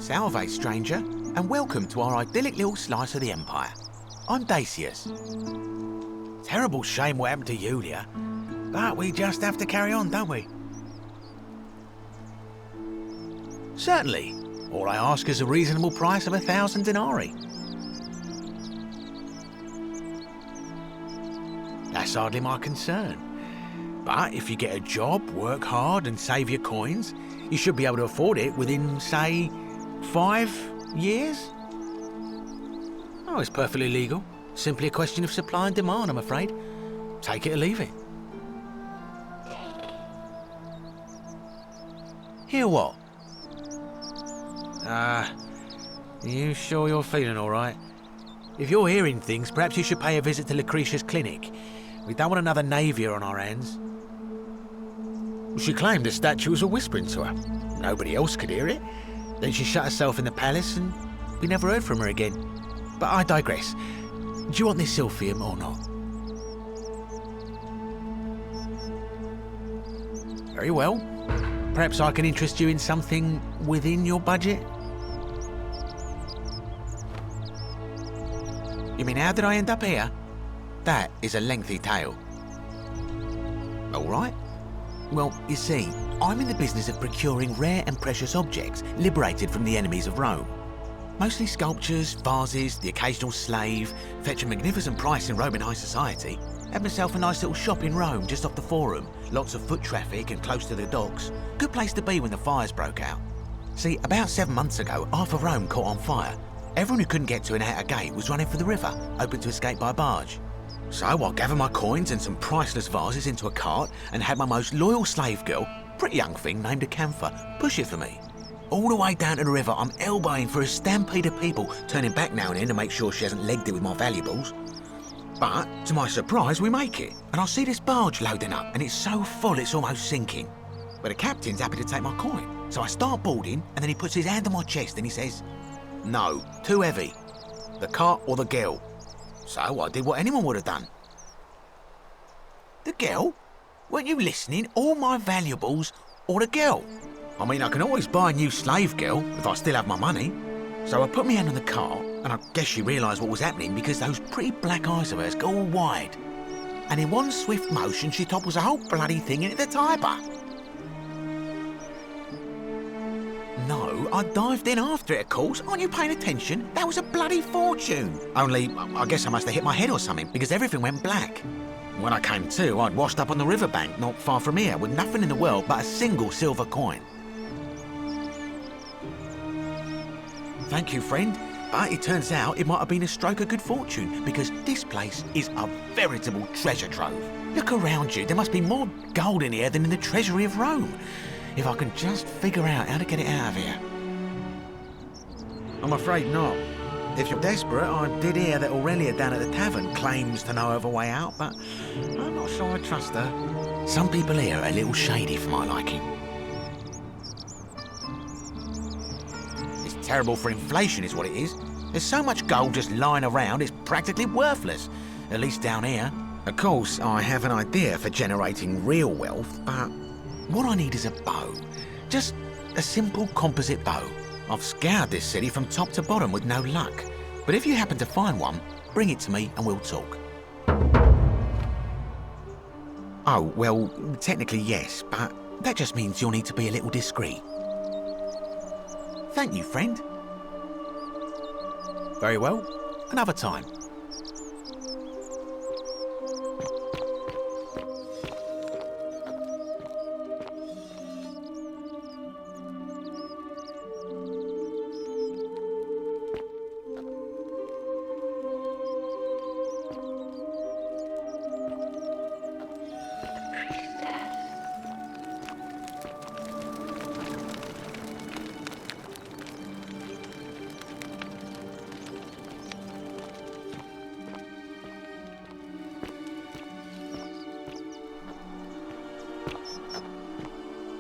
Salve, stranger, and welcome to our idyllic little slice of the Empire. I'm Dacius. Terrible shame what happened to Yulia, but we just have to carry on, don't we? Certainly. All I ask is a reasonable price of 1,000 denarii. That's hardly my concern. But if you get a job, work hard and save your coins, you should be able to afford it within, say, 5 years? Oh, it's perfectly legal. Simply a question of supply and demand, I'm afraid. Take it or leave it. Hear what? You sure you're feeling all right? If you're hearing things, perhaps you should pay a visit to Lucretia's clinic. We don't want another Navia on our hands. She claimed the statues were whispering to her. Nobody else could hear it. Then she shut herself in the palace and we never heard from her again. But I digress. Do you want this silphium or not? Very well. Perhaps I can interest you in something within your budget? You mean, how did I end up here? That is a lengthy tale. All right. Well, you see, I'm in the business of procuring rare and precious objects liberated from the enemies of Rome. Mostly sculptures, vases, the occasional slave, fetch a magnificent price in Roman high society. Had myself a nice little shop in Rome just off the Forum. Lots of foot traffic and close to the docks. Good place to be when the fires broke out. See, about 7 months ago, half of Rome caught on fire. Everyone who couldn't get to an outer gate was running for the river, hoping to escape by barge. So I gathered my coins and some priceless vases into a cart and had my most loyal slave girl, pretty young thing named Acantha, push it for me. All the way down to the river, I'm elbowing for a stampede of people, turning back now and then to make sure she hasn't legged it with my valuables. But, to my surprise, we make it, and I see this barge loading up, and it's so full it's almost sinking. But the captain's happy to take my coin, so I start boarding, and then he puts his hand on my chest and he says, "No, too heavy. The cart or the girl." So I did what anyone would have done. The girl? Weren't you listening? All my valuables or the girl? I mean, I can always buy a new slave girl if I still have my money. So I put my hand on the cart, and I guess she realised what was happening because those pretty black eyes of hers go all wide. And in one swift motion, she topples the whole bloody thing into the Tiber. No, I dived in after it, of course. Aren't you paying attention? That was a bloody fortune. Only, I guess I must have hit my head or something, because everything went black. When I came to, I'd washed up on the riverbank, not far from here, with nothing in the world but a single silver coin. Thank you, friend. But it turns out it might have been a stroke of good fortune, because this place is a veritable treasure trove. Look around you. There must be more gold in here than in the treasury of Rome. If I can just figure out how to get it out of here. I'm afraid not. If you're desperate, I did hear that Aurelia down at the tavern claims to know of a way out, but I'm not sure I trust her. Some people here are a little shady for my liking. It's terrible for inflation is what it is. There's so much gold just lying around, it's practically worthless. At least down here. Of course, I have an idea for generating real wealth, but what I need is a bow. Just a simple composite bow. I've scoured this city from top to bottom with no luck. But if you happen to find one, bring it to me and we'll talk. Oh, well, technically yes, but that just means you'll need to be a little discreet. Thank you, friend. Very well. Another time.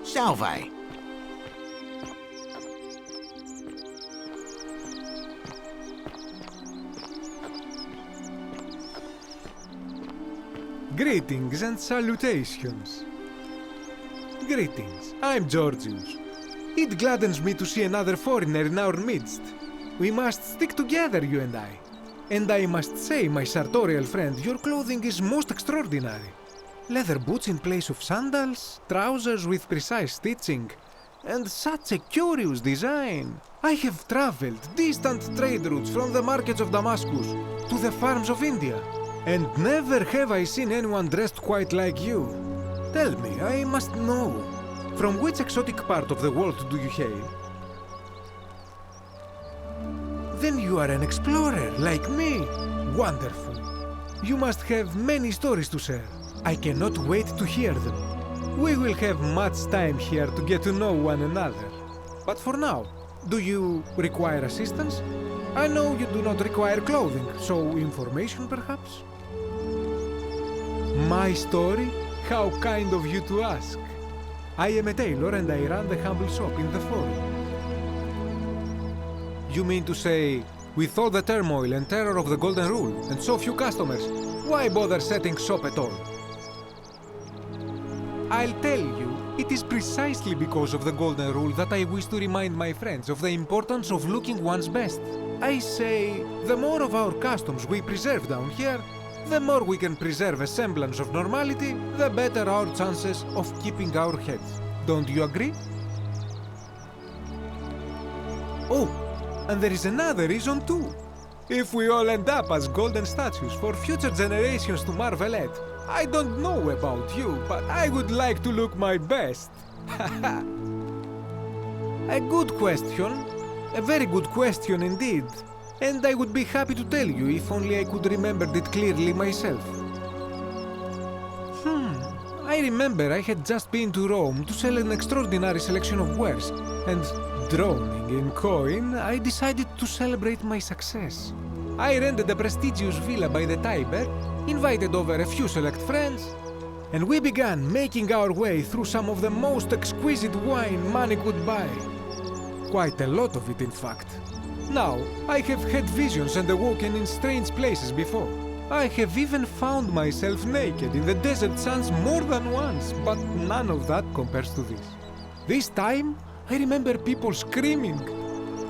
Salve. Greetings and salutations. Greetings, I'm Georgius. It gladdens me to see another foreigner in our midst. We must stick together, you and I. And I must say, my sartorial friend, your clothing is most extraordinary. Leather boots in place of sandals, trousers with precise stitching, and such a curious design. I have traveled distant trade routes from the markets of Damascus to the farms of India, and never have I seen anyone dressed quite like you. Tell me, I must know, from which exotic part of the world do you hail? Then you are an explorer, like me. Wonderful. You must have many stories to share. I cannot wait to hear them. We will have much time here to get to know one another. But for now, do you require assistance? I know you do not require clothing, so information perhaps? My story? How kind of you to ask. I am a tailor and I run the humble shop in the forum. You mean to say, with all the turmoil and terror of the Golden Rule and so few customers, why bother setting shop at all? I'll tell you, it is precisely because of the Golden Rule that I wish to remind my friends of the importance of looking one's best. I say, the more of our customs we preserve down here, the more we can preserve a semblance of normality, the better our chances of keeping our heads. Don't you agree? Oh, and there is another reason too. If we all end up as golden statues for future generations to marvel at, I don't know about you, but I would like to look my best. A good question. A very good question indeed. And I would be happy to tell you if only I could remember it clearly myself. I remember I had just been to Rome to sell an extraordinary selection of wares, and drowning in coin, I decided to celebrate my success. I rented a prestigious villa by the Tiber, invited over a few select friends, and we began making our way through some of the most exquisite wine money could buy. Quite a lot of it, in fact. Now, I have had visions and awoken in strange places before. I have even found myself naked in the desert sands more than once, but none of that compares to this. This time, I remember people screaming,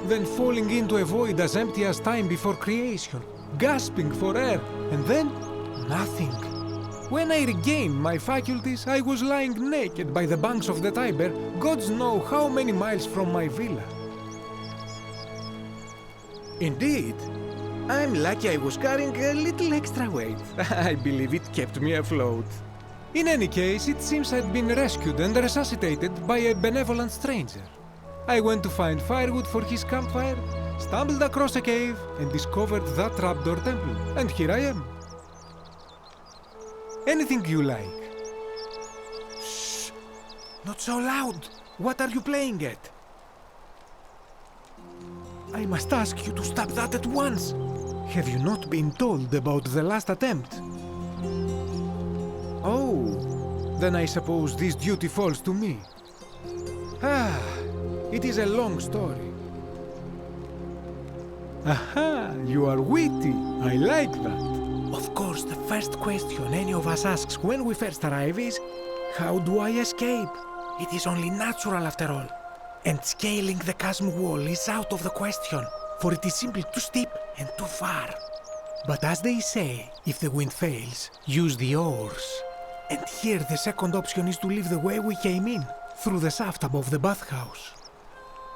then falling into a void as empty as time before creation, gasping for air, and then nothing. When I regained my faculties, I was lying naked by the banks of the Tiber, gods know how many miles from my villa. Indeed, I'm lucky I was carrying a little extra weight. I believe it kept me afloat. In any case, it seems I'd been rescued and resuscitated by a benevolent stranger. I went to find firewood for his campfire, stumbled across a cave, and discovered that trapdoor temple. And here I am. Anything you like. Shh! Not so loud! What are you playing at? I must ask you to stop that at once! Have you not been told about the last attempt? Oh, then I suppose this duty falls to me. It is a long story. Aha, you are witty. I like that. Of course, the first question any of us asks when we first arrive is, how do I escape? It is only natural after all. And scaling the chasm wall is out of the question, for it is simply too steep and too far. But as they say, if the wind fails, use the oars. And here the second option is to leave the way we came in, through the shaft above the bathhouse.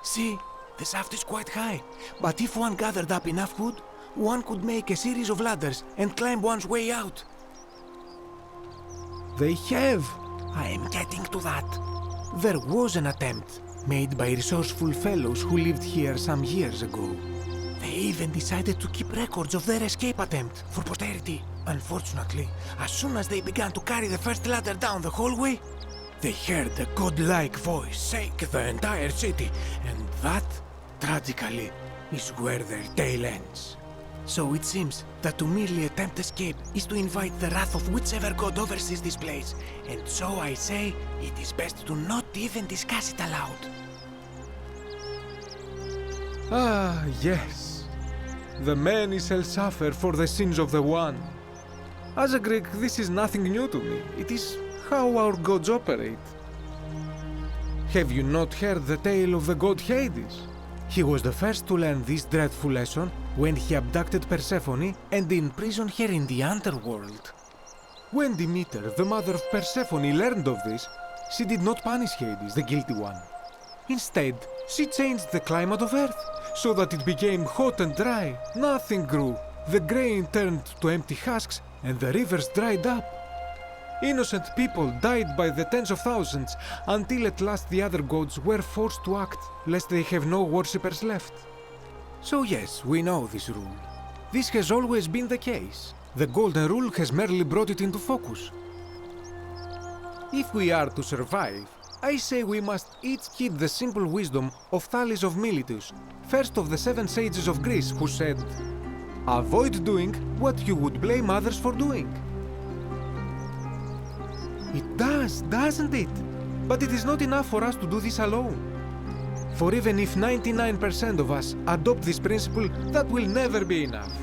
See, the shaft is quite high, but if one gathered up enough wood, one could make a series of ladders and climb one's way out. They have. I am getting to that. There was an attempt, made by resourceful fellows who lived here some years ago. They even decided to keep records of their escape attempt for posterity. Unfortunately, as soon as they began to carry the first ladder down the hallway, they heard a godlike voice shake the entire city, and that, tragically, is where their tale ends. So it seems that to merely attempt escape is to invite the wrath of whichever god oversees this place, and so I say it is best to not even discuss it aloud. Ah, yes. The many shall suffer for the sins of the one. As a Greek, this is nothing new to me. It is how our gods operate. Have you not heard the tale of the god Hades? He was the first to learn this dreadful lesson when he abducted Persephone and imprisoned her in the underworld. When Demeter, the mother of Persephone, learned of this, she did not punish Hades, the guilty one. Instead, she changed the climate of Earth so that it became hot and dry. Nothing grew. The grain turned to empty husks and the rivers dried up. Innocent people died by the tens of thousands until at last the other gods were forced to act lest they have no worshippers left. So yes, we know this rule. This has always been the case. The Golden Rule has merely brought it into focus. If we are to survive, I say we must each heed the simple wisdom of Thales of Miletus, first of the 7 sages of Greece, who said, "Avoid doing what you would blame others for doing." It does, doesn't it? But it is not enough for us to do this alone. For even if 99% of us adopt this principle, that will never be enough.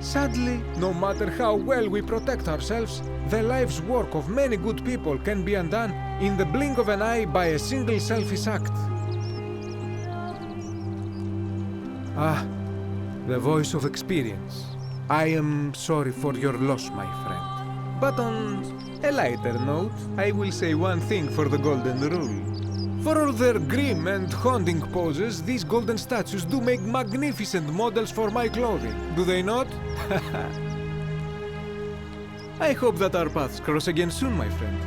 Sadly, no matter how well we protect ourselves, the life's work of many good people can be undone in the blink of an eye by a single selfish act. Ah, the voice of experience. I am sorry for your loss, my friend. But on a lighter note, I will say one thing for the Golden Rule. For all their grim and haunting poses, these golden statues do make magnificent models for my clothing, do they not? I hope that our paths cross again soon, my friend.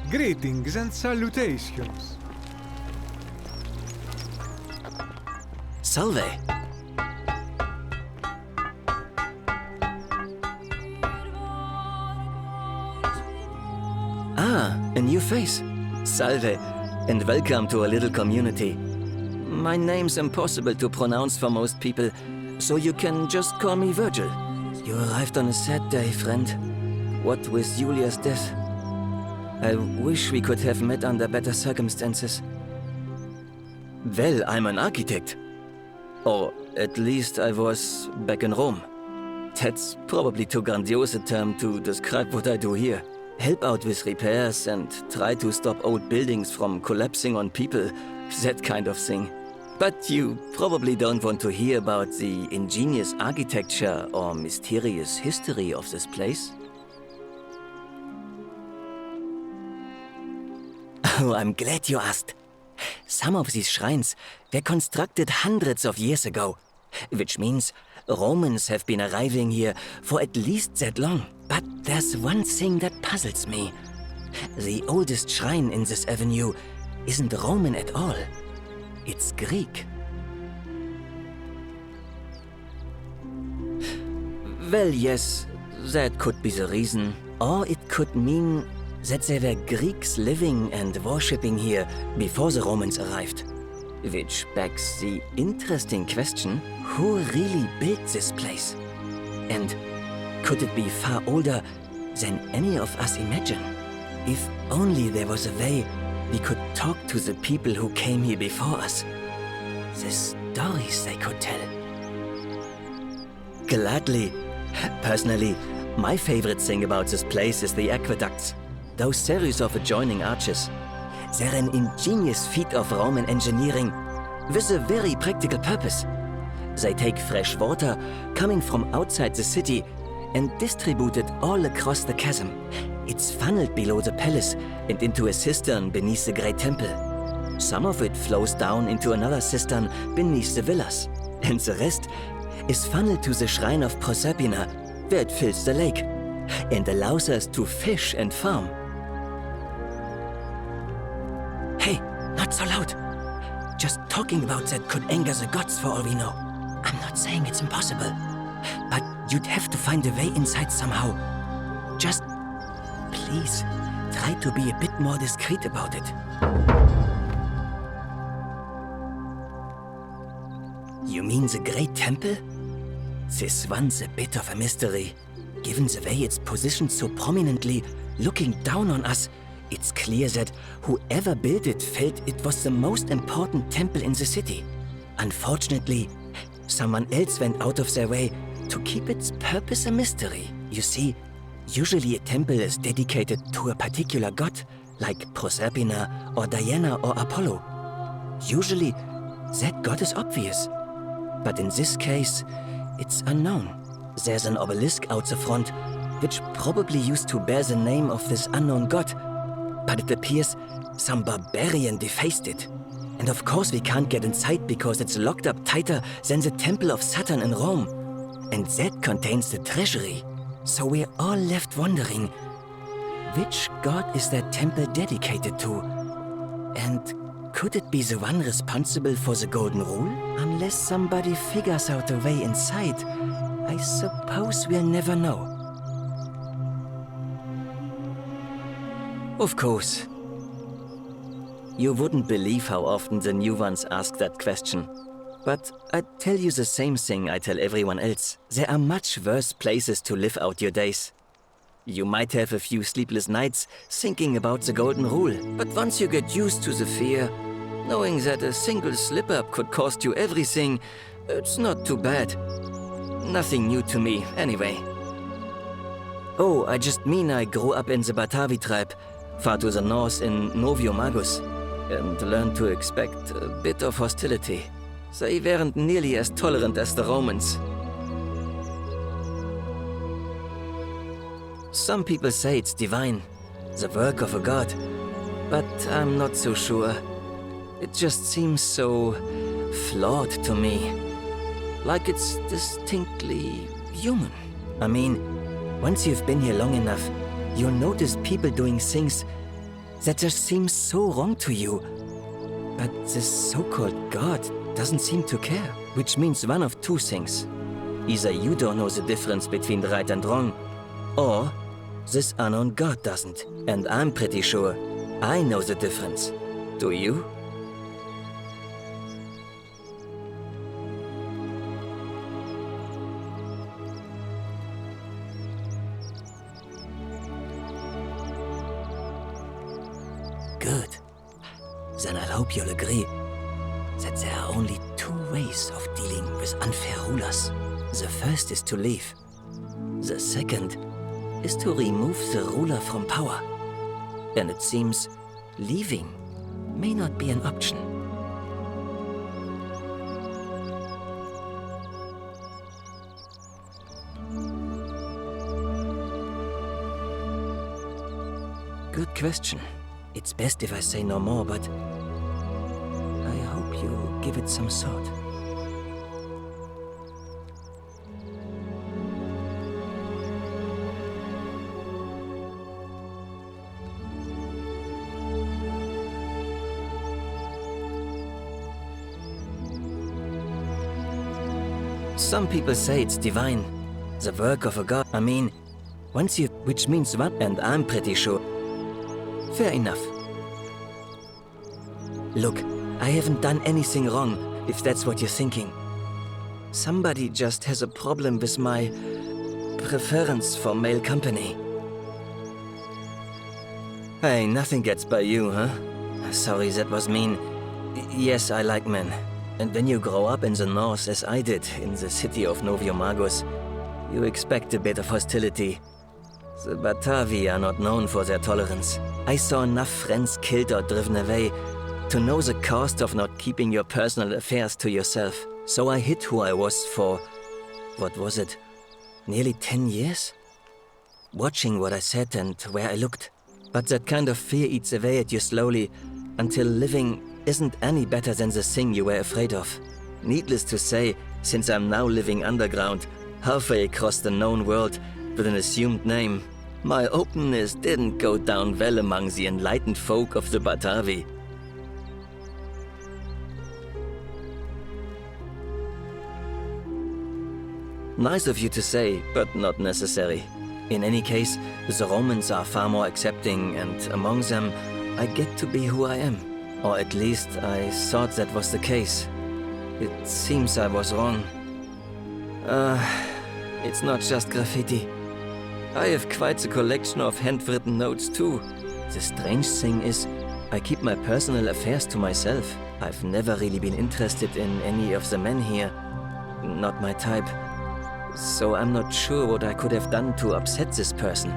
Greetings and salutations. Salve. Ah, a new face. Salve, and welcome to a little community. My name's impossible to pronounce for most people, so you can just call me Virgil. You arrived on a sad day, friend. What with Julia's death? I wish we could have met under better circumstances. Well, I'm an architect. Or at least I was back in Rome. That's probably too grandiose a term to describe what I do here. Help out with repairs and try to stop old buildings from collapsing on people, that kind of thing. But you probably don't want to hear about the ingenious architecture or mysterious history of this place. Oh, I'm glad you asked. Some of these shrines were constructed hundreds of years ago, which means Romans have been arriving here for at least that long. But there's one thing that puzzles me. The oldest shrine in this avenue isn't Roman at all. It's Greek. Well, yes, that could be the reason. Or it could mean that there were Greeks living and worshipping here before the Romans arrived. Which begs the interesting question, who really built this place? And could it be far older than any of us imagine? If only there was a way we could talk to the people who came here before us. The stories they could tell. Gladly. Personally, my favorite thing about this place is the aqueducts. Those series of adjoining arches. They're an ingenious feat of Roman engineering with a very practical purpose. They take fresh water coming from outside the city and distribute it all across the chasm. It's funneled below the palace and into a cistern beneath the great temple. Some of it flows down into another cistern beneath the villas, and the rest is funneled to the shrine of Proserpina, where it fills the lake and allows us to fish and farm. Hey, not so loud. Just talking about that could anger the gods for all we know. I'm not saying it's impossible, but you'd have to find a way inside somehow. Just, please, try to be a bit more discreet about it. You mean the Great Temple? This one's a bit of a mystery. Given the way it's positioned so prominently, looking down on us, it's clear that whoever built it felt it was the most important temple in the city. Unfortunately, someone else went out of their way to keep its purpose a mystery. You see, usually a temple is dedicated to a particular god, like Proserpina or Diana or Apollo. Usually, that god is obvious. But in this case, it's unknown. There's an obelisk out the front, which probably used to bear the name of this unknown god. But it appears some barbarian defaced it. And of course we can't get inside because it's locked up tighter than the Temple of Saturn in Rome. And that contains the treasury. So we're all left wondering, which god is that temple dedicated to? And could it be the one responsible for the Golden Rule? Unless somebody figures out a way inside, I suppose we'll never know. Of course. You wouldn't believe how often the new ones ask that question. But I'd tell you the same thing I tell everyone else. There are much worse places to live out your days. You might have a few sleepless nights thinking about the Golden Rule, but once you get used to the fear, knowing that a single slip-up could cost you everything, it's not too bad. Nothing new to me, anyway. Oh, I just mean I grew up in the Batavi tribe, far to the north in Noviomagus, and learned to expect a bit of hostility. They weren't nearly as tolerant as the Romans. Some people say it's divine, the work of a god, but I'm not so sure. It just seems so flawed to me. Like it's distinctly human. I mean, once you've been here long enough, you'll notice people doing things that just seem so wrong to you. But this so-called god doesn't seem to care, which means one of two things. Either you don't know the difference between right and wrong, or this unknown god doesn't. And I'm pretty sure I know the difference. Do you? Good. Then I hope you'll agree that there are only two ways of dealing with unfair rulers. The first is to leave. The second is to remove the ruler from power. And it seems leaving may not be an option. Good question. It's best if I say no more, but I hope you'll give it some thought. Some people say it's divine, the work of a god. I mean, once you, which means what? And I'm pretty sure. Fair enough. Look, I haven't done anything wrong, if that's what you're thinking. Somebody just has a problem with my preference for male company. Hey, nothing gets by you, huh? Sorry, that was mean. Yes, I like men. And when you grow up in the north, as I did, in the city of Noviomagus, you expect a bit of hostility. The Batavi are not known for their tolerance. I saw enough friends killed or driven away to know the cost of not keeping your personal affairs to yourself. So I hid who I was for, what was it, nearly 10 years? Watching what I said and where I looked. But that kind of fear eats away at you slowly, until living isn't any better than the thing you were afraid of. Needless to say, since I'm now living underground, halfway across the known world, with an assumed name, my openness didn't go down well among the enlightened folk of the Batavi. Nice of you to say, but not necessary. In any case, the Romans are far more accepting, and among them, I get to be who I am. Or at least I thought that was the case. It seems I was wrong. It's not just graffiti. I have quite a collection of handwritten notes too. The strange thing is, I keep my personal affairs to myself. I've never really been interested in any of the men here. Not my type. So I'm not sure what I could have done to upset this person.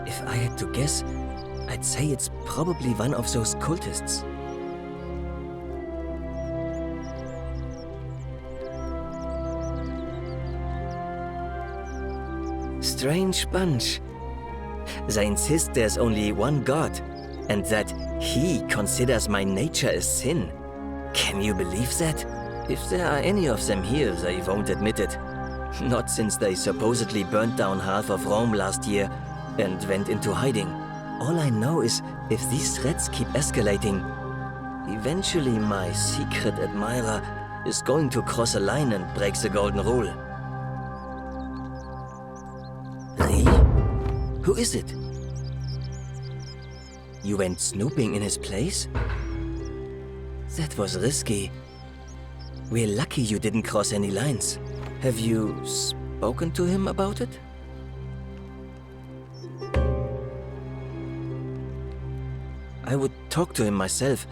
If I had to guess, I'd say it's probably one of those cultists. Strange bunch. They insist there's only one God, and that he considers my nature a sin. Can you believe that? If there are any of them here, they won't admit it. Not since they supposedly burnt down half of Rome last year and went into hiding. All I know is, if these threats keep escalating, eventually my secret admirer is going to cross a line and break the golden rule. Who is it? You went snooping in his place? That was risky. We're lucky you didn't cross any lines. Have you spoken to him about it? I would talk to him myself,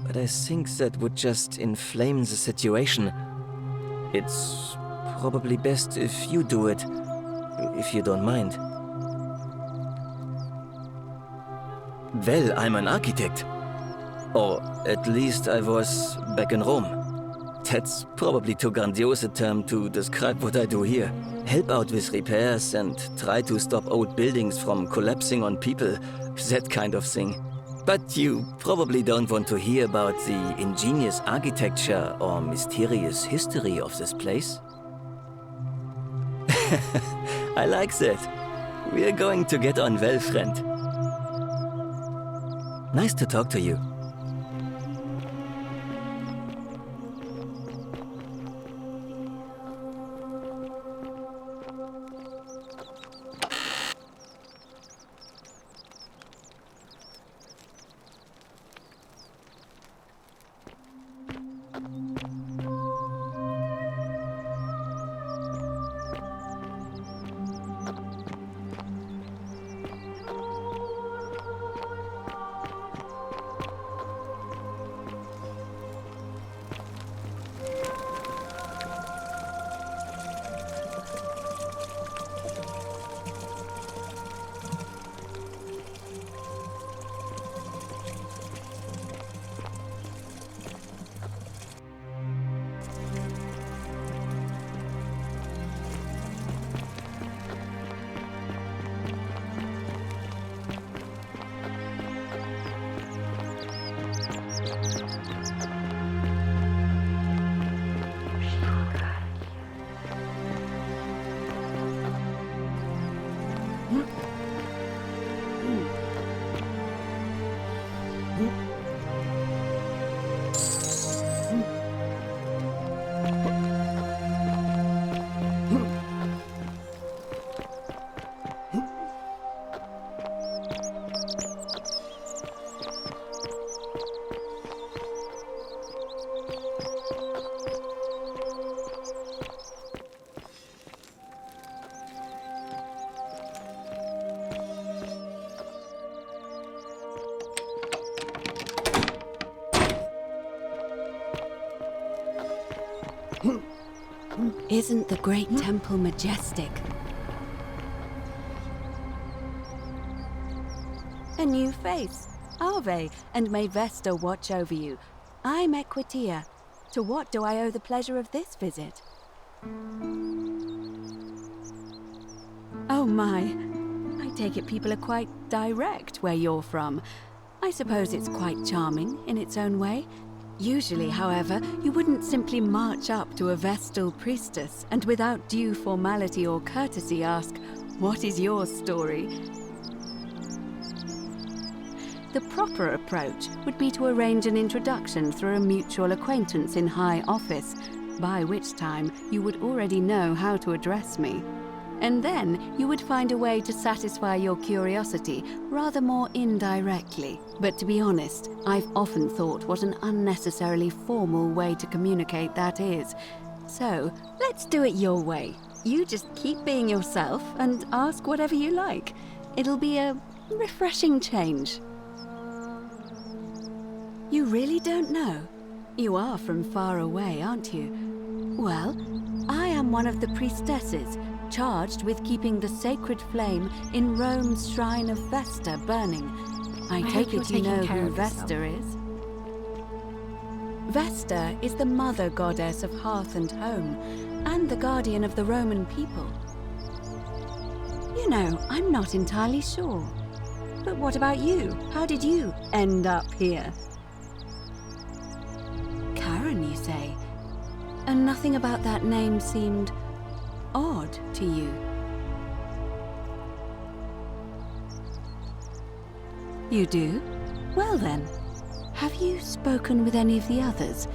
but I think that would just inflame the situation. It's probably best if you do it, if you don't mind. Well, I'm an architect. Or at least I was back in Rome. That's probably too grandiose a term to describe what I do here. Help out with repairs and try to stop old buildings from collapsing on people, that kind of thing. But you probably don't want to hear about the ingenious architecture or mysterious history of this place. I like that. We're going to get on well, friend. Nice to talk to you. Isn't the great temple majestic? A new face. Ave, and may Vesta watch over you. I'm Equitia. To what do I owe the pleasure of this visit? Oh my. I take it people are quite direct where you're from. I suppose it's quite charming in its own way. Usually, however, you wouldn't simply march up to a Vestal priestess and without due formality or courtesy ask, "What is your story?" The proper approach would be to arrange an introduction through a mutual acquaintance in high office, by which time you would already know how to address me. And then you would find a way to satisfy your curiosity rather more indirectly. But to be honest, I've often thought what an unnecessarily formal way to communicate that is. So, let's do it your way. You just keep being yourself and ask whatever you like. It'll be a refreshing change. You really don't know? You are from far away, aren't you? Well, I am one of the priestesses, charged with keeping the sacred flame in Rome's shrine of Vesta burning. I take it you know who Vesta is? Vesta is the mother goddess of hearth and home, and the guardian of the Roman people. You know, I'm not entirely sure. But what about you? How did you end up here? Karen, you say? And nothing about that name seemed odd to you. You do? Well then, have you spoken with any of the others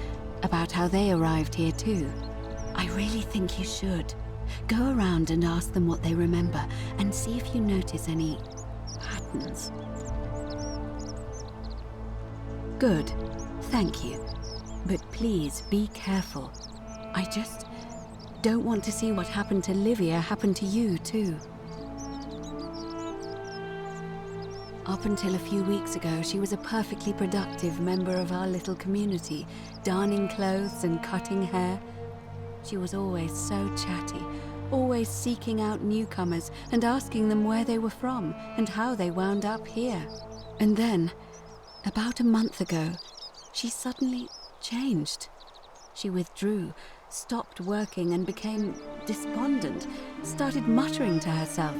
about how they arrived here too? I really think you should. Go around and ask them what they remember and see if you notice any patterns. Good. Thank you. But please be careful. I just don't want to see what happened to Livia happen to you too. Up until a few weeks ago, she was a perfectly productive member of our little community, darning clothes and cutting hair. She was always so chatty, always seeking out newcomers and asking them where they were from and how they wound up here. And then, about a month ago, she suddenly changed. She withdrew, stopped working and became despondent, started muttering to herself.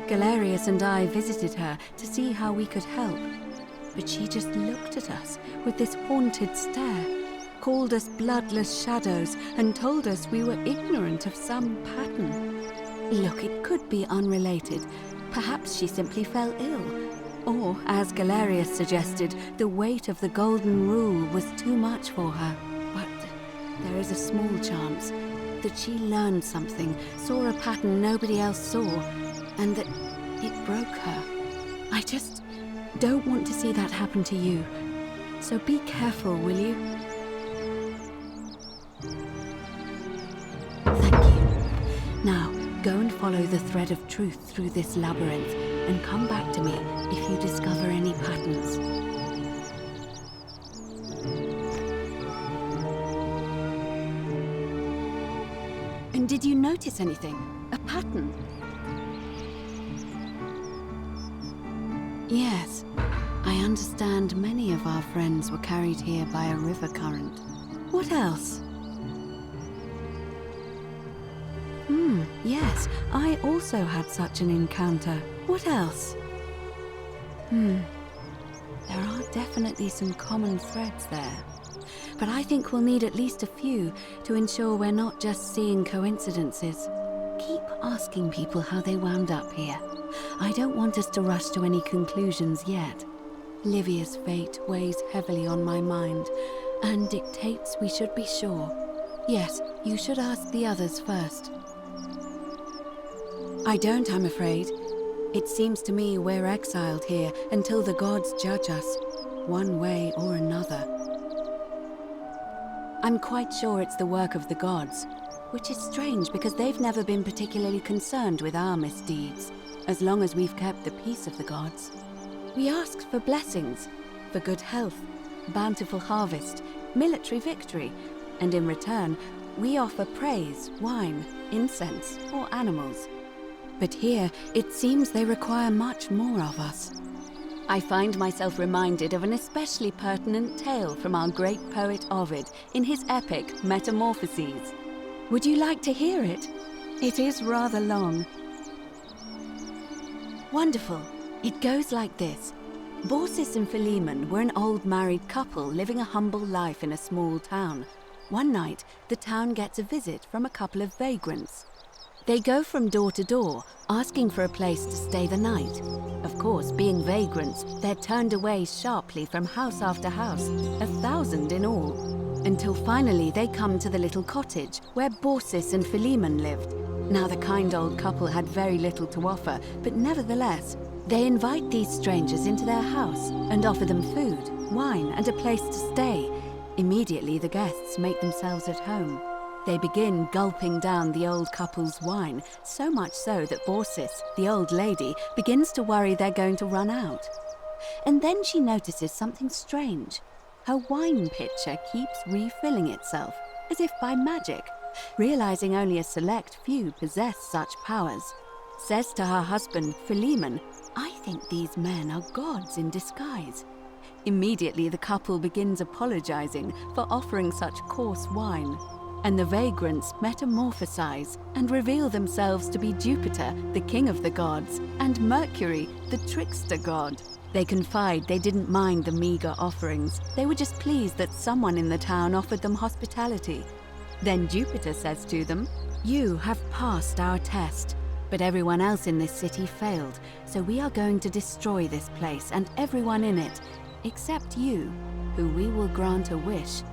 Galerius and I visited her to see how we could help, but she just looked at us with this haunted stare, called us bloodless shadows and told us we were ignorant of some pattern. Look, it could be unrelated. Perhaps she simply fell ill. Or, as Galerius suggested, the weight of the golden rule was too much for her. But there is a small chance that she learned something, saw a pattern nobody else saw, and that it broke her. I just don't want to see that happen to you. So be careful, will you? Thank you. Now, go and follow the thread of truth through this labyrinth and come back to me if you discover any patterns. And did you notice anything? A pattern? Yes. I understand many of our friends were carried here by a river current. What else? Yes, I also had such an encounter. What else? There are definitely some common threads there. But I think we'll need at least a few to ensure we're not just seeing coincidences. Keep asking people how they wound up here. I don't want us to rush to any conclusions yet. Livia's fate weighs heavily on my mind and dictates we should be sure. Yes, you should ask the others first. I don't, I'm afraid. It seems to me we're exiled here until the gods judge us, one way or another. I'm quite sure it's the work of the gods, which is strange because they've never been particularly concerned with our misdeeds, as long as we've kept the peace of the gods. We ask for blessings, for good health, bountiful harvest, military victory, and in return, we offer praise, wine, incense, or animals. But here, it seems they require much more of us. I find myself reminded of an especially pertinent tale from our great poet Ovid in his epic Metamorphoses. Would you like to hear it? It is rather long. Wonderful. It goes like this. Baucis and Philemon were an old married couple living a humble life in a small town. One night, the town gets a visit from a couple of vagrants. They go from door to door, asking for a place to stay the night. Of course, being vagrants, they're turned away sharply from house after house, 1,000 in all, until finally they come to the little cottage where Baucis and Philemon lived. Now, the kind old couple had very little to offer, but nevertheless, they invite these strangers into their house and offer them food, wine, and a place to stay. Immediately, the guests make themselves at home. They begin gulping down the old couple's wine, so much so that Baucis, the old lady, begins to worry they're going to run out. And then she notices something strange. Her wine pitcher keeps refilling itself, as if by magic. Realizing only a select few possess such powers, says to her husband, Philemon, "I think these men are gods in disguise." Immediately the couple begins apologizing for offering such coarse wine, and the vagrants metamorphosize and reveal themselves to be Jupiter, the king of the gods, and Mercury, the trickster god. They confide they didn't mind the meager offerings. They were just pleased that someone in the town offered them hospitality. Then Jupiter says to them, "You have passed our test, but everyone else in this city failed, so we are going to destroy this place and everyone in it, except you, who we will grant a wish."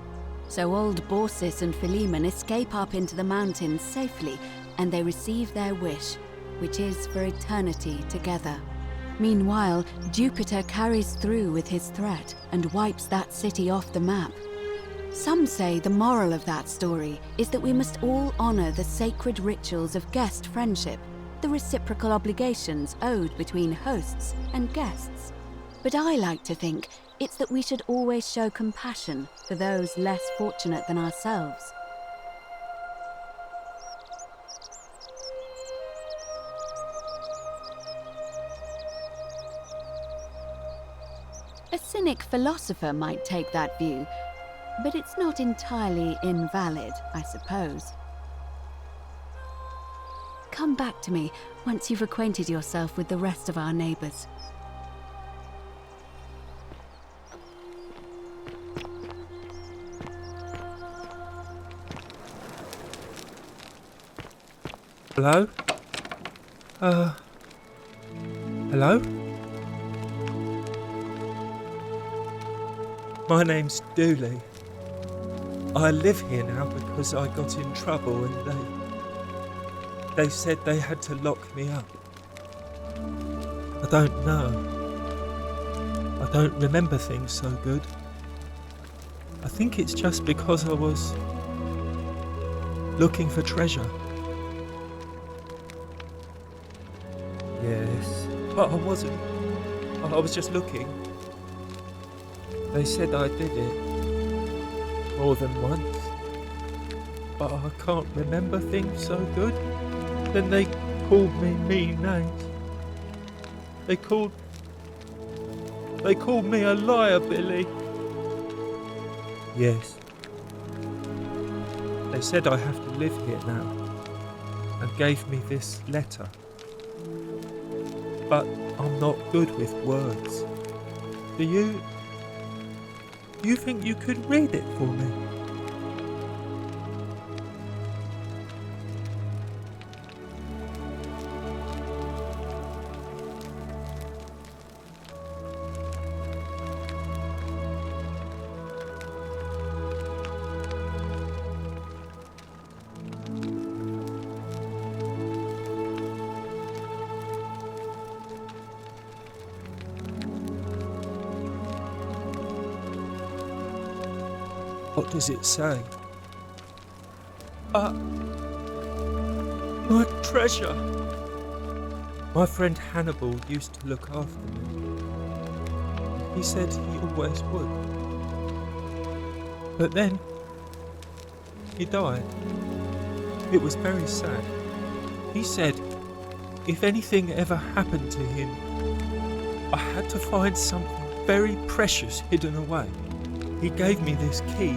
So old Baucis and Philemon escape up into the mountains safely, and they receive their wish, which is for eternity together. Meanwhile, Jupiter carries through with his threat and wipes that city off the map. Some say the moral of that story is that we must all honor the sacred rituals of guest friendship, the reciprocal obligations owed between hosts and guests. But I like to think it's that we should always show compassion for those less fortunate than ourselves. A cynic philosopher might take that view, but it's not entirely invalid, I suppose. Come back to me once you've acquainted yourself with the rest of our neighbors. Hello? Hello? My name's Dooley. I live here now because I got in trouble and they said they had to lock me up. I don't know. I don't remember things so good. I think it's just because I was looking for treasure. Yes, but I wasn't. I was just looking. They said I did it more than once, but I can't remember things so good. Then they called me mean names. They called me a liar, Billy. Yes. They said I have to live here now and gave me this letter. But I'm not good with words. Do you think you could read it for me? What does it say? My treasure! My friend Hannibal used to look after me. He said he always would. But then, he died. It was very sad. He said if anything ever happened to him, I had to find something very precious hidden away. He gave me this key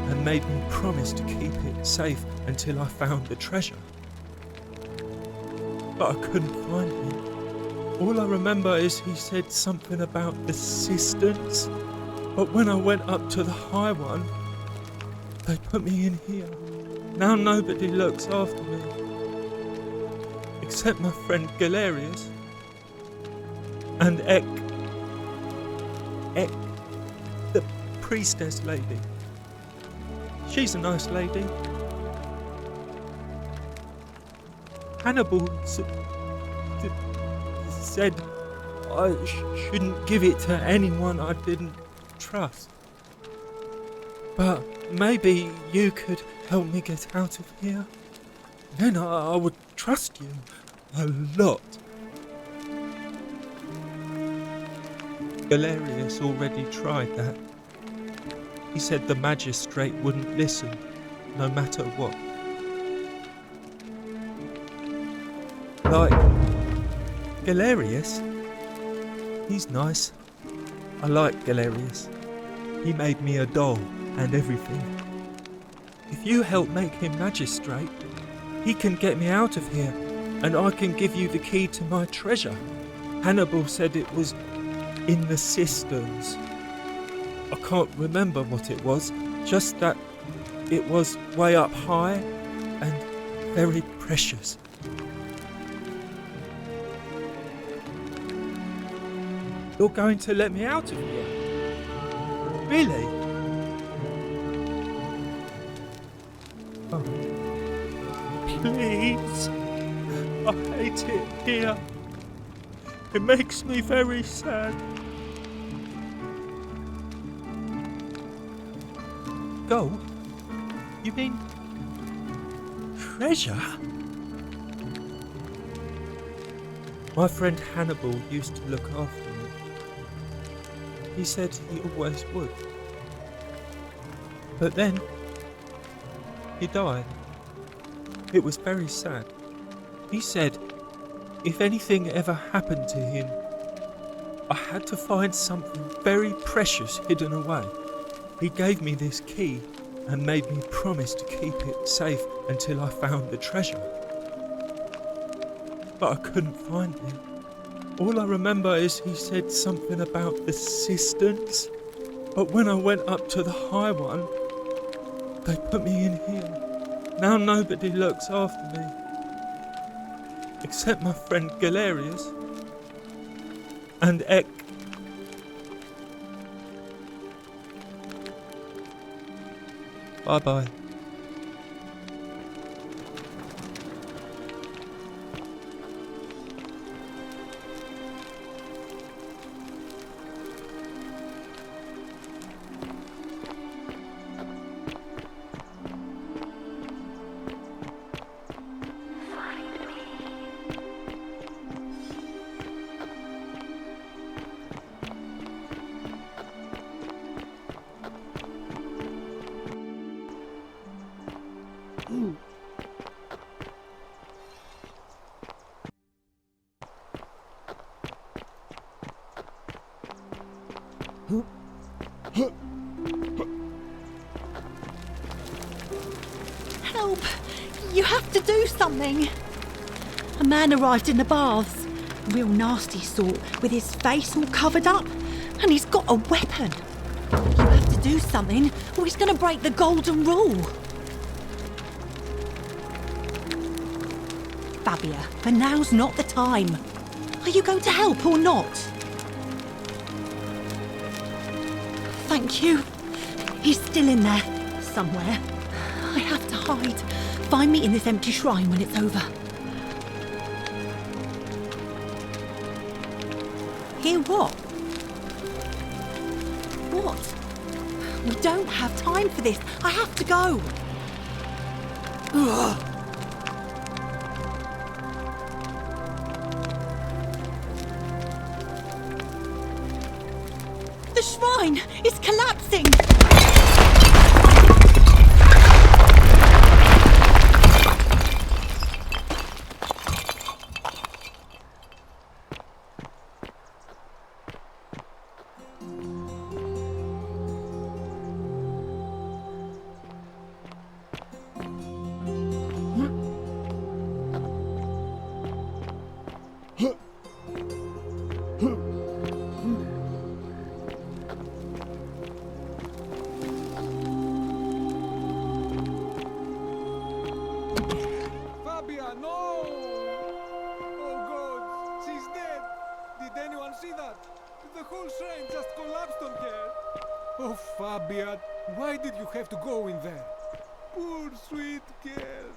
and made me promise to keep it safe until I found the treasure. But I couldn't find it. All I remember is he said something about the cisterns. But when I went up to the high one, they put me in here. Now nobody looks after me. Except my friend Galerius. And Ek, the priestess lady. She's a nice lady. Hannibal said I shouldn't give it to anyone I didn't trust. But maybe you could help me get out of here. Then I would trust you a lot. Galerius already tried that. He said the magistrate wouldn't listen, no matter what. Like, Galerius? He's nice. I like Galerius. He made me a doll and everything. If you help make him magistrate, he can get me out of here, and I can give you the key to my treasure. Hannibal said it was in the cisterns. I can't remember what it was, just that it was way up high and very precious. You're going to let me out of here? Really? Oh. Please. I hate it here. It makes me very sad. Go? You mean treasure? My friend Hannibal used to look after me. He said he always would. But then, he died. It was very sad. He said, if anything ever happened to him, I had to find something very precious hidden away. He gave me this key and made me promise to keep it safe until I found the treasure. But I couldn't find it. All I remember is he said something about the cisterns. But when I went up to the high one, they put me in here. Now nobody looks after me. Except my friend Galerius. And Ek. Bye-bye. Help! You have to do something! A man arrived in the baths. A real nasty sort, with his face all covered up. And he's got a weapon. You have to do something, or he's going to break the golden rule. Fabia, but now's not the time. Are you going to help or not? Thank you. He's still in there, somewhere. I have to hide. Find me in this empty shrine when it's over. Hear what? What? We don't have time for this. I have to go. Ugh. The shrine is collapsing! Fabia, no! Oh God, she's dead! Did anyone see that? The whole shrine just collapsed on her! Oh, Fabia, why did you have to go in there? Poor sweet girl!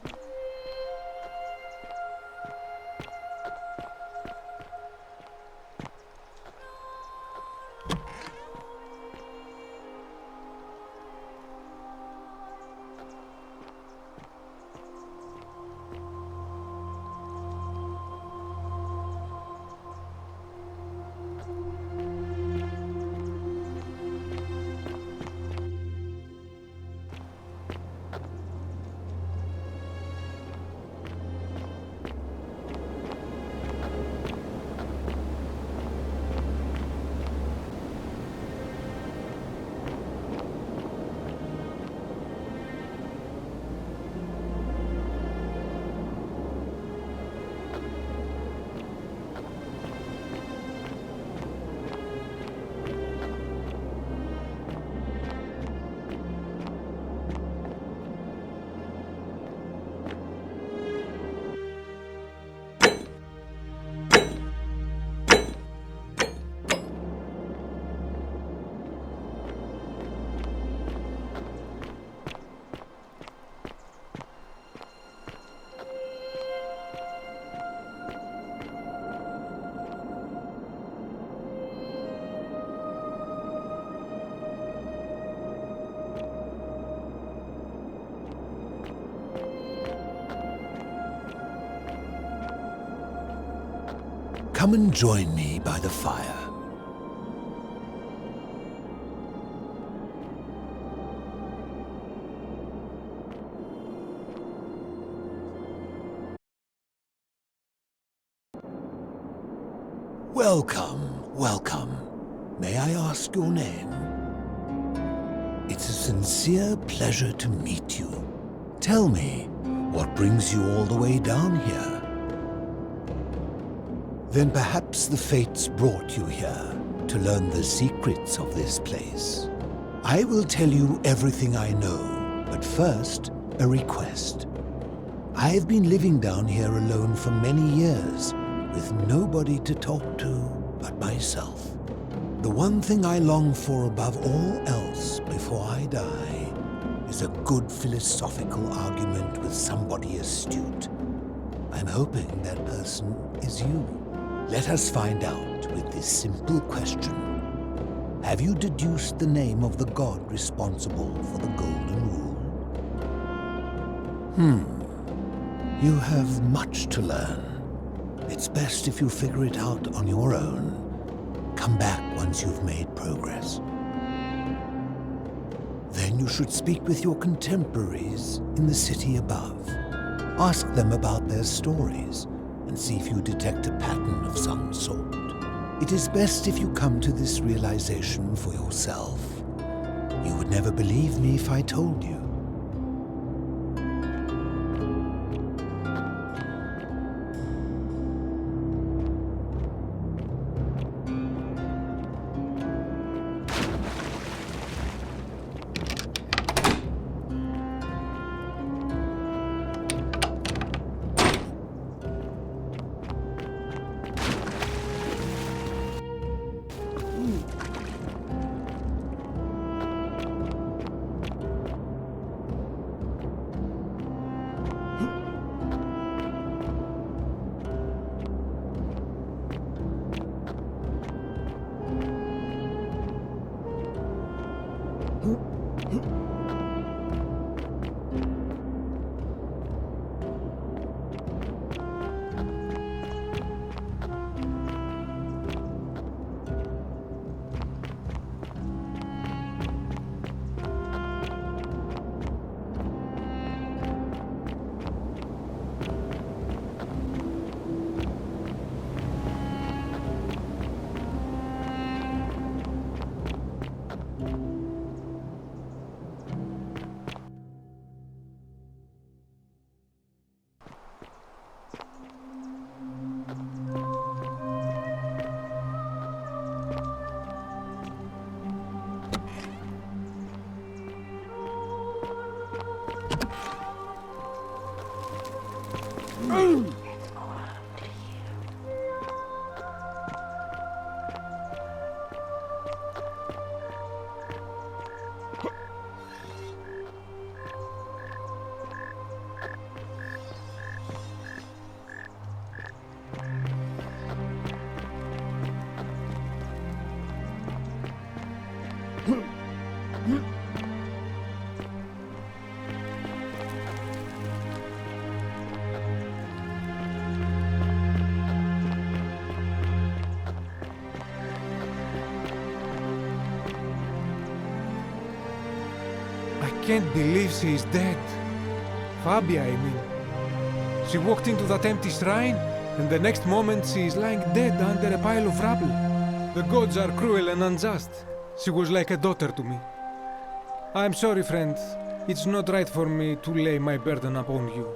Come and join me by the fire. Welcome, welcome. May I ask your name? It's a sincere pleasure to meet you. Tell me, what brings you all the way down here? Then perhaps the fates brought you here to learn the secrets of this place. I will tell you everything I know, but first, a request. I've been living down here alone for many years, with nobody to talk to but myself. The one thing I long for above all else before I die is a good philosophical argument with somebody astute. I'm hoping that person is you. Let us find out with this simple question. Have you deduced the name of the god responsible for the Golden Rule? You have much to learn. It's best if you figure it out on your own. Come back once you've made progress. Then you should speak with your contemporaries in the city above. Ask them about their stories and see if you detect a pattern of some sort. It is best if you come to this realization for yourself. You would never believe me if I told you. I can't believe she is dead. Fabia, I mean. She walked into that empty shrine, and the next moment she is lying dead under a pile of rubble. The gods are cruel and unjust. She was like a daughter to me. I'm sorry, friend. It's not right for me to lay my burden upon you.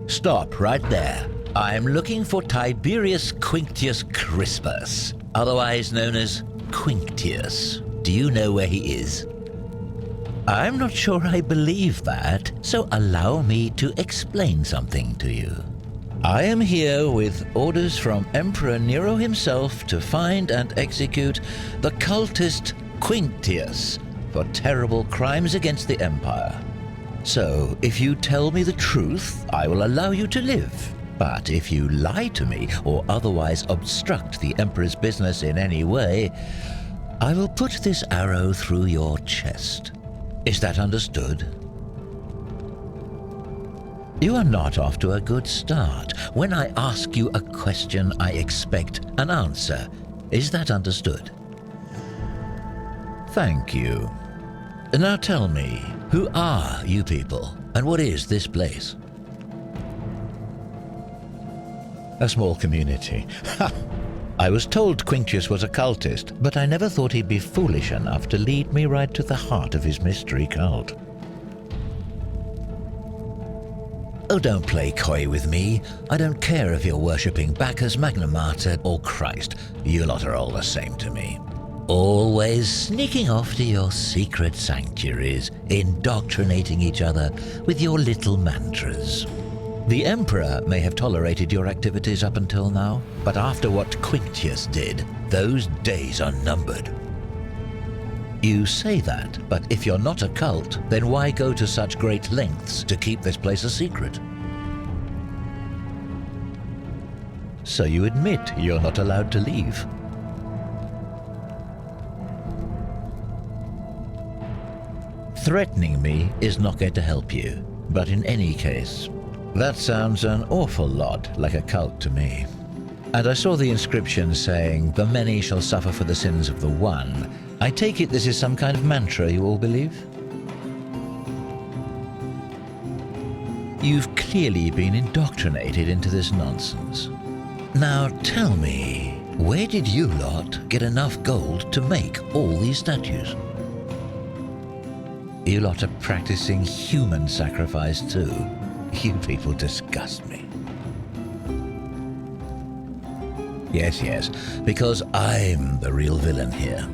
Stop right there. I'm looking for Tiberius Quinctius Crispus, otherwise known as Quinctius. Do you know where he is? I'm not sure I believe that, so allow me to explain something to you. I am here with orders from Emperor Nero himself to find and execute the cultist Quinctius for terrible crimes against the Empire. So, if you tell me the truth, I will allow you to live. But if you lie to me or otherwise obstruct the Emperor's business in any way, I will put this arrow through your chest. Is that understood? You are not off to a good start. When I ask you a question, I expect an answer. Is that understood? Thank you. Now tell me, who are you people, and what is this place? A small community. Ha! I was told Quinctius was a cultist, but I never thought he'd be foolish enough to lead me right to the heart of his mystery cult. Oh, don't play coy with me. I don't care if you're worshipping Bacchus, Magna Mater, or Christ. You lot are all the same to me. Always sneaking off to your secret sanctuaries, indoctrinating each other with your little mantras. The Emperor may have tolerated your activities up until now, but after what Quinctius did, those days are numbered. You say that, but if you're not a cult, then why go to such great lengths to keep this place a secret? So you admit you're not allowed to leave. Threatening me is not going to help you, but in any case, that sounds an awful lot like a cult to me. And I saw the inscription saying, "The many shall suffer for the sins of the one." I take it this is some kind of mantra you all believe? You've clearly been indoctrinated into this nonsense. Now tell me, where did you lot get enough gold to make all these statues? You lot are practicing human sacrifice too. You people disgust me. Yes, because I'm the real villain here.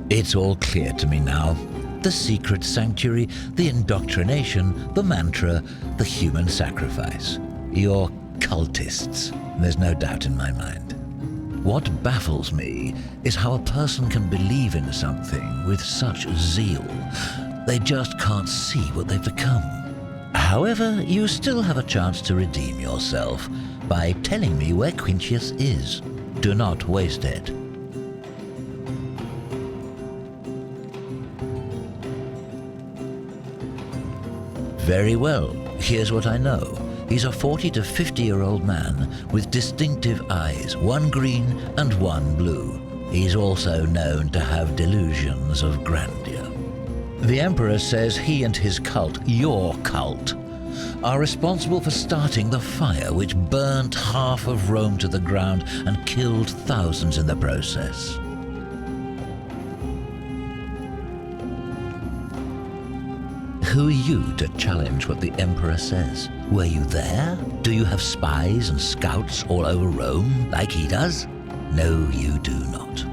It's all clear to me now. The secret sanctuary, the indoctrination, the mantra, the human sacrifice. You're cultists, there's no doubt in my mind. What baffles me is how a person can believe in something with such zeal. They just can't see what they've become. However, you still have a chance to redeem yourself by telling me where Quinctius is. Do not waste it. Very well, here's what I know. He's a 40 to 50-year-old man with distinctive eyes, one green and one blue. He's also known to have delusions of grandeur. The Emperor says he and his cult, your cult, are responsible for starting the fire which burnt half of Rome to the ground and killed thousands in the process. Who are you to challenge what the Emperor says? Were you there? Do you have spies and scouts all over Rome like he does? No, you do not.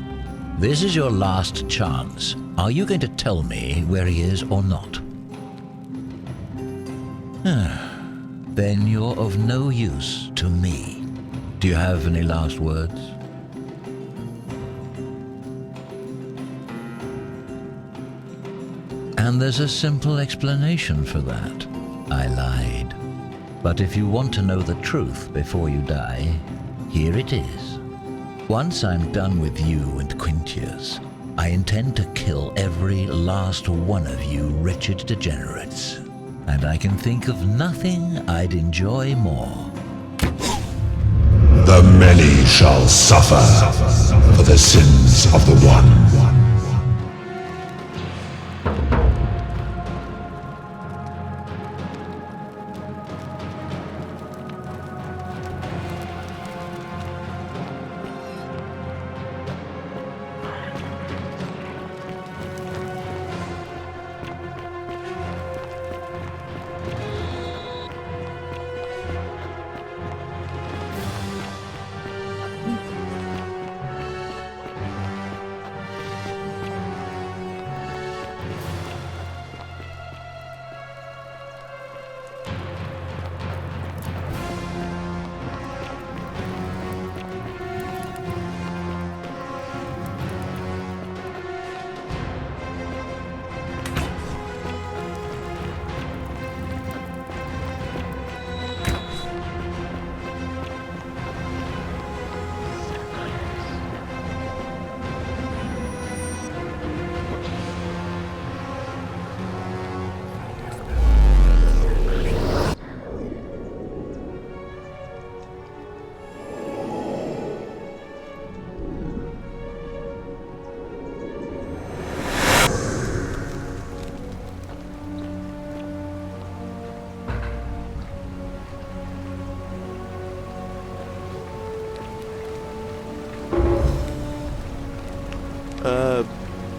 This is your last chance. Are you going to tell me where he is or not? Then you're of no use to me. Do you have any last words? And there's a simple explanation for that. I lied. But if you want to know the truth before you die, here it is. Once I'm done with you and Quinctius, I intend to kill every last one of you wretched degenerates. And I can think of nothing I'd enjoy more. The many shall suffer for the sins of the one.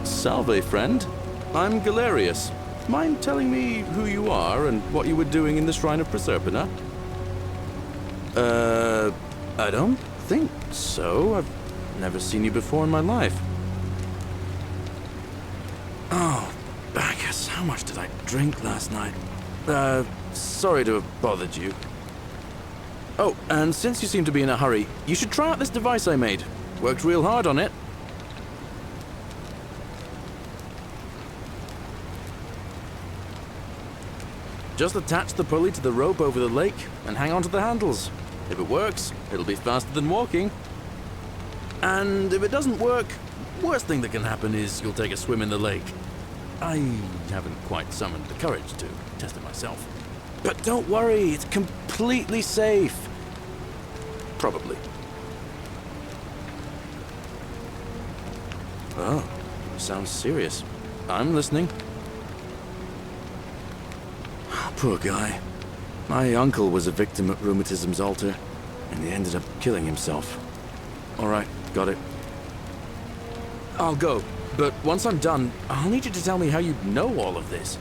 Salve, friend. I'm Galerius. Mind telling me who you are and what you were doing in the Shrine of Proserpina? I don't think so. I've never seen you before in my life. Oh, Bacchus, how much did I drink last night? Sorry to have bothered you. Oh, and since you seem to be in a hurry, you should try out this device I made. Worked real hard on it. Just attach the pulley to the rope over the lake and hang on to the handles. If it works, it'll be faster than walking. And if it doesn't work, worst thing that can happen is you'll take a swim in the lake. I haven't quite summoned the courage to test it myself. But don't worry, it's completely safe. Probably. Oh, sounds serious. I'm listening. Poor guy. My uncle was a victim at rheumatism's altar, and he ended up killing himself. All right, got it. I'll go, but once I'm done, I'll need you to tell me how you know all of this.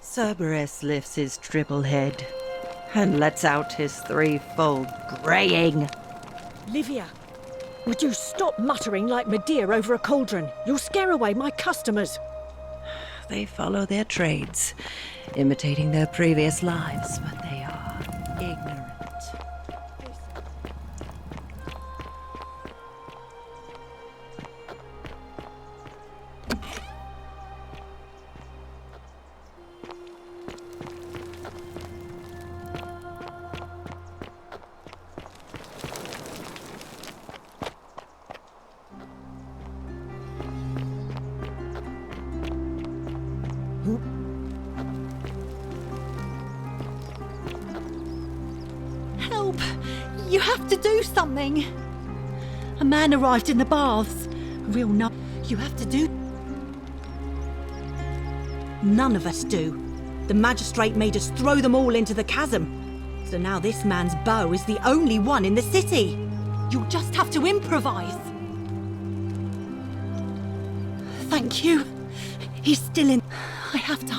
Cerberus lifts his triple head and lets out his threefold braying. Livia, would you stop muttering like Medea over a cauldron? You'll scare away my customers. They follow their trades, imitating their previous lives, but they are ignorant. Help! You have to do something! A man arrived in the baths. Real no. You have to do. None of us do. The magistrate made us throw them all into the chasm. So now this man's bow is the only one in the city. You'll just have to improvise. Thank you. He's still in. I have to.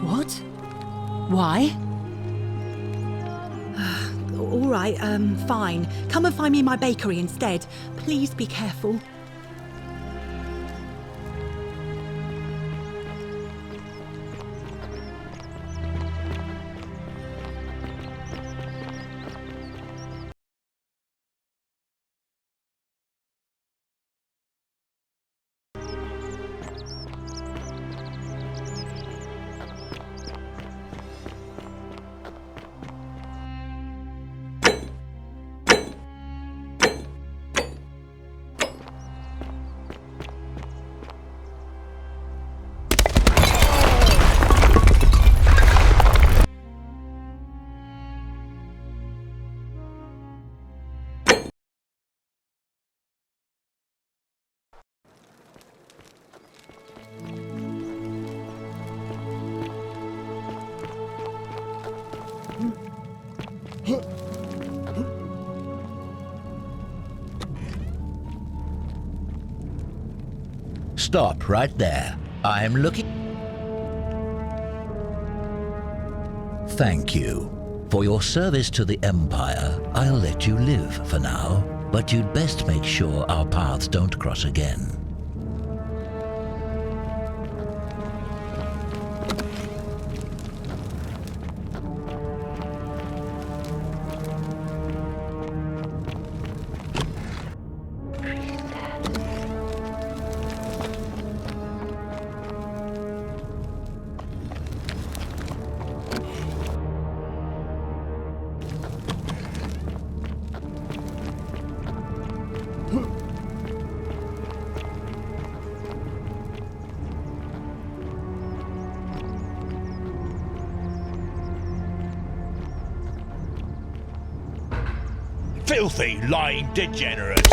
What? Why? right, fine. Come and find me in my bakery instead. Please be careful. Stop right there. I'm looking... Thank you. For your service to the Empire, I'll let you live for now, but you'd best make sure our paths don't cross again. Filthy, lying degenerate!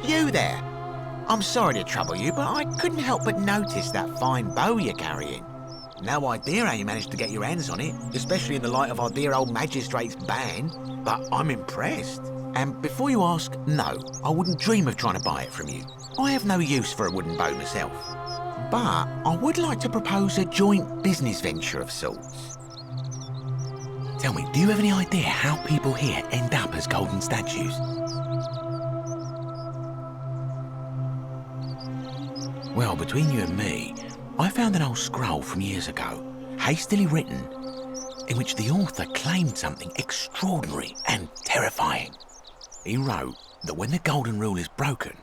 You there? I'm sorry to trouble you, but I couldn't help but notice that fine bow you're carrying. No idea how you managed to get your hands on it, especially in the light of our dear old magistrate's ban, but I'm impressed. And before you ask, no, I wouldn't dream of trying to buy it from you. I have no use for a wooden bow myself. But I would like to propose a joint business venture of sorts. Tell me, do you have any idea how people here end up as golden statues? Well, between you and me, I found an old scroll from years ago, hastily written, in which the author claimed something extraordinary and terrifying. He wrote that when the golden rule is broken,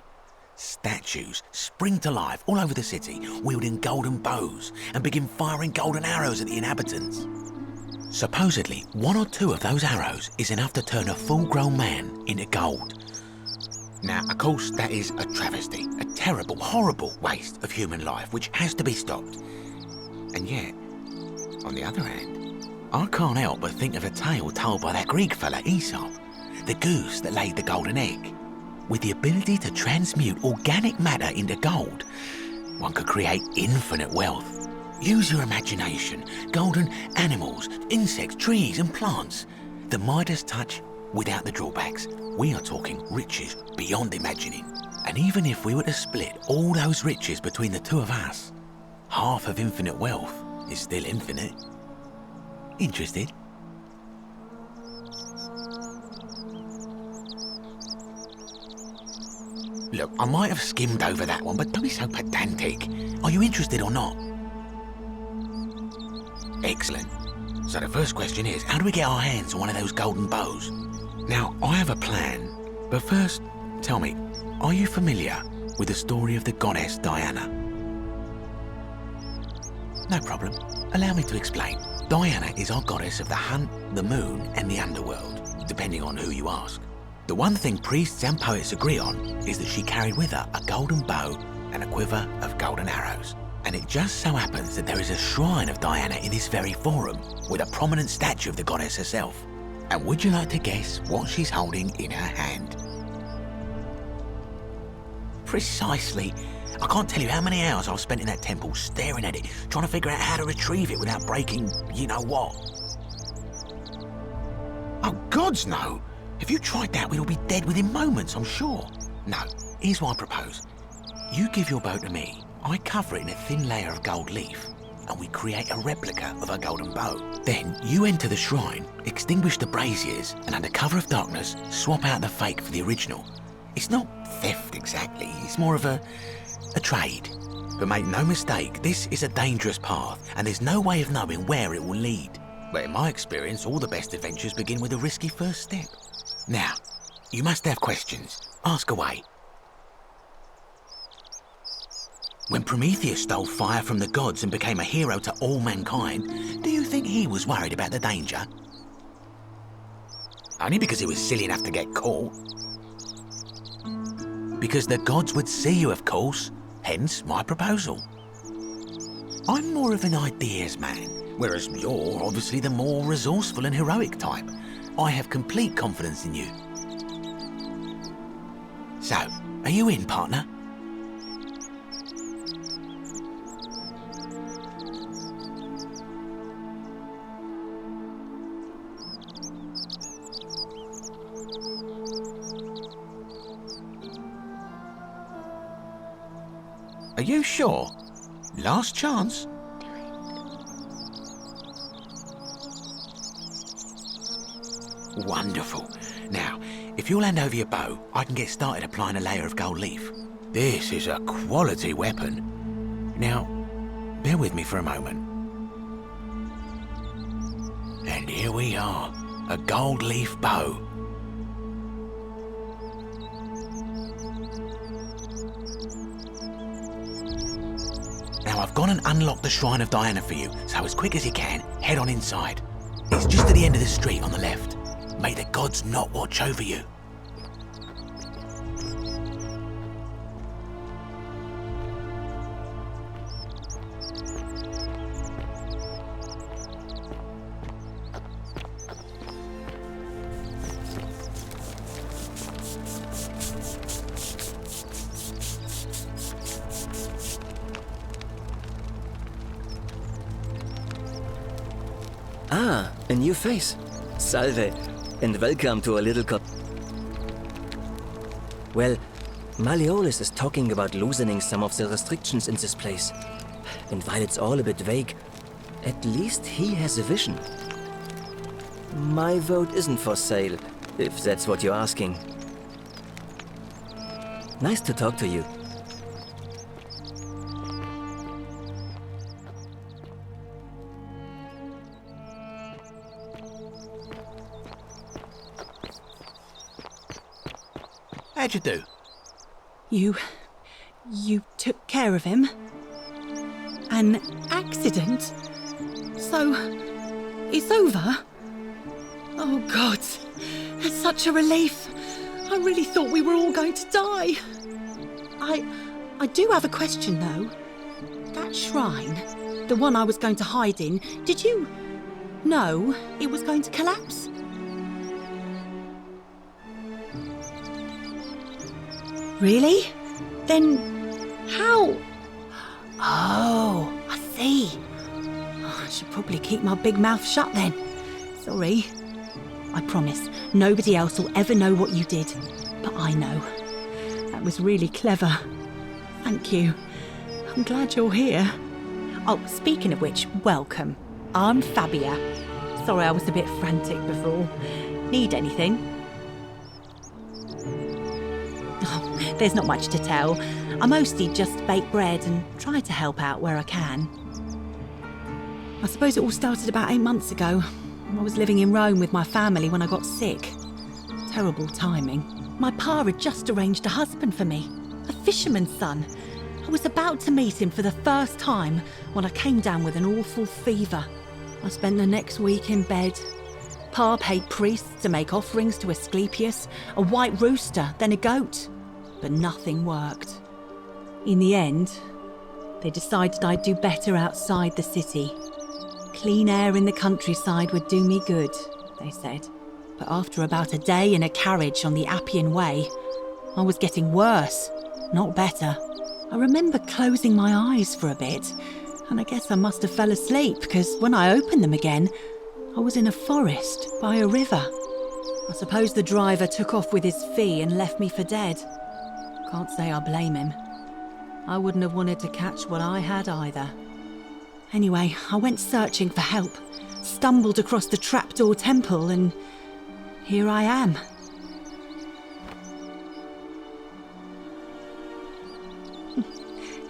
statues spring to life all over the city, wielding golden bows and begin firing golden arrows at the inhabitants. Supposedly, 1 or 2 of those arrows is enough to turn a full-grown man into gold. Now, of course, that is a travesty, a terrible, horrible waste of human life which has to be stopped. And yet, on the other hand, I can't help but think of a tale told by that Greek fella Aesop, the goose that laid the golden egg. With the ability to transmute organic matter into gold, one could create infinite wealth. Use your imagination. Golden animals, insects, trees and plants. The Midas touch without the drawbacks. We are talking riches beyond imagining. And even if we were to split all those riches between the 2 of us, half of infinite wealth is still infinite. Interested? Look, I might have skimmed over that one, but don't be so pedantic. Are you interested or not? Excellent. So the first question is, how do we get our hands on one of those golden bows? Now, I have a plan, but first, tell me, are you familiar with the story of the goddess Diana? No problem. Allow me to explain. Diana is our goddess of the hunt, the moon, and the underworld, depending on who you ask. The one thing priests and poets agree on is that she carried with her a golden bow and a quiver of golden arrows. And it just so happens that there is a shrine of Diana in this very forum, with a prominent statue of the goddess herself. And would you like to guess what she's holding in her hand? Precisely. I can't tell you how many hours I've spent in that temple staring at it, trying to figure out how to retrieve it without breaking you-know-what. Oh, gods no! If you tried that, we'd all be dead within moments, I'm sure. No, here's what I propose. You give your bow to me, I cover it in a thin layer of gold leaf, and we create a replica of a golden bow. Then you enter the shrine, extinguish the braziers, and under cover of darkness, swap out the fake for the original. It's not theft exactly, it's more of a trade. But make no mistake, this is a dangerous path, and there's no way of knowing where it will lead. But in my experience, all the best adventures begin with a risky first step. Now, you must have questions. Ask away. When Prometheus stole fire from the gods and became a hero to all mankind, do you think he was worried about the danger? Only because he was silly enough to get caught. Because the gods would see you, of course, hence my proposal. I'm more of an ideas man, whereas you're obviously the more resourceful and heroic type. I have complete confidence in you. So, are you in, partner? Are you sure? Last chance? Wonderful. Now, if you'll hand over your bow, I can get started applying a layer of gold leaf. This is a quality weapon. Now, bear with me for a moment. And here we are, a gold leaf bow. Now I've gone and unlocked the Shrine of Diana for you, so as quick as you can, head on inside. It's just at the end of the street on the left. May the gods not watch over you. Ah, a new face. Salve, and welcome to a little Well, Malleolus is talking about loosening some of the restrictions in this place. And while it's all a bit vague, at least he has a vision. My vote isn't for sale, if that's what you're asking. Nice to talk to you. How'd you do? You took care of him? An accident? So, it's over? Oh, God. That's such a relief. I really thought we were all going to die. I do have a question, though. That shrine, the one I was going to hide in, did you know it was going to collapse? Really? Then how? Oh, I see. Oh, I should probably keep my big mouth shut then. Sorry. I promise, nobody else will ever know what you did. But I know. That was really clever. Thank you. I'm glad you're here. Oh, speaking of which, welcome. I'm Fabia. Sorry I was a bit frantic before. Need anything? Oh, there's not much to tell. I mostly just bake bread and try to help out where I can. I suppose it all started about 8 months ago. I was living in Rome with my family when I got sick. Terrible timing. My pa had just arranged a husband for me, a fisherman's son. I was about to meet him for the first time when I came down with an awful fever. I spent the next week in bed. Pa paid priests to make offerings to Asclepius, a white rooster, then a goat. But nothing worked. In the end, they decided I'd do better outside the city. Clean air in the countryside would do me good, they said. But after about a day in a carriage on the Appian Way, I was getting worse, not better. I remember closing my eyes for a bit, and I guess I must have fell asleep because when I opened them again, I was in a forest by a river. I suppose the driver took off with his fee and left me for dead. Can't say I blame him. I wouldn't have wanted to catch what I had either. Anyway, I went searching for help, stumbled across the trapdoor temple, and here I am.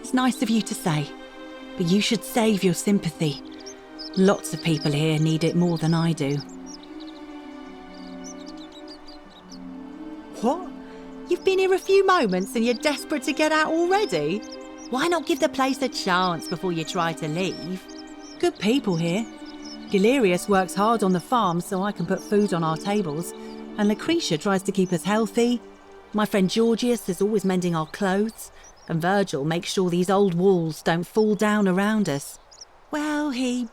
It's nice of you to say, but you should save your sympathy. Lots of people here need it more than I do. What? You've been here a few moments and you're desperate to get out already? Why not give the place a chance before you try to leave? Good people here. Galerius works hard on the farm so I can put food on our tables, and Lucretia tries to keep us healthy. My friend Georgius is always mending our clothes, and Virgil makes sure these old walls don't fall down around us. Well, he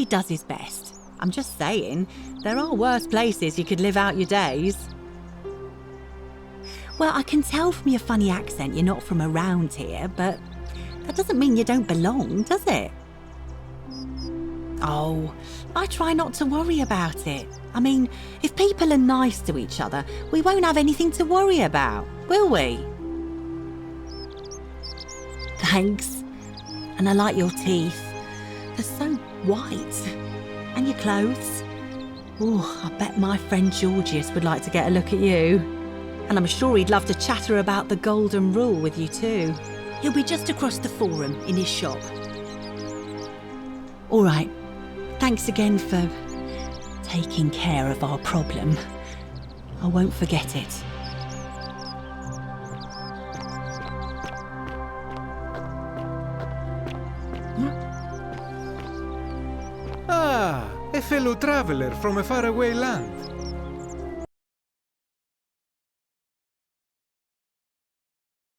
does his best. I'm just saying, there are worse places you could live out your days. Well, I can tell from your funny accent you're not from around here, but that doesn't mean you don't belong, does it? Oh, I try not to worry about it. I mean, if people are nice to each other, we won't have anything to worry about, will we? Thanks. And I like your teeth. They're so white. And your clothes. Oh, I bet my friend Georgius would like to get a look at you. And I'm sure he'd love to chatter about the golden rule with you too. He'll be just across the forum in his shop. All right. Thanks again for taking care of our problem. I won't forget it. Ah, a fellow traveler from a faraway land.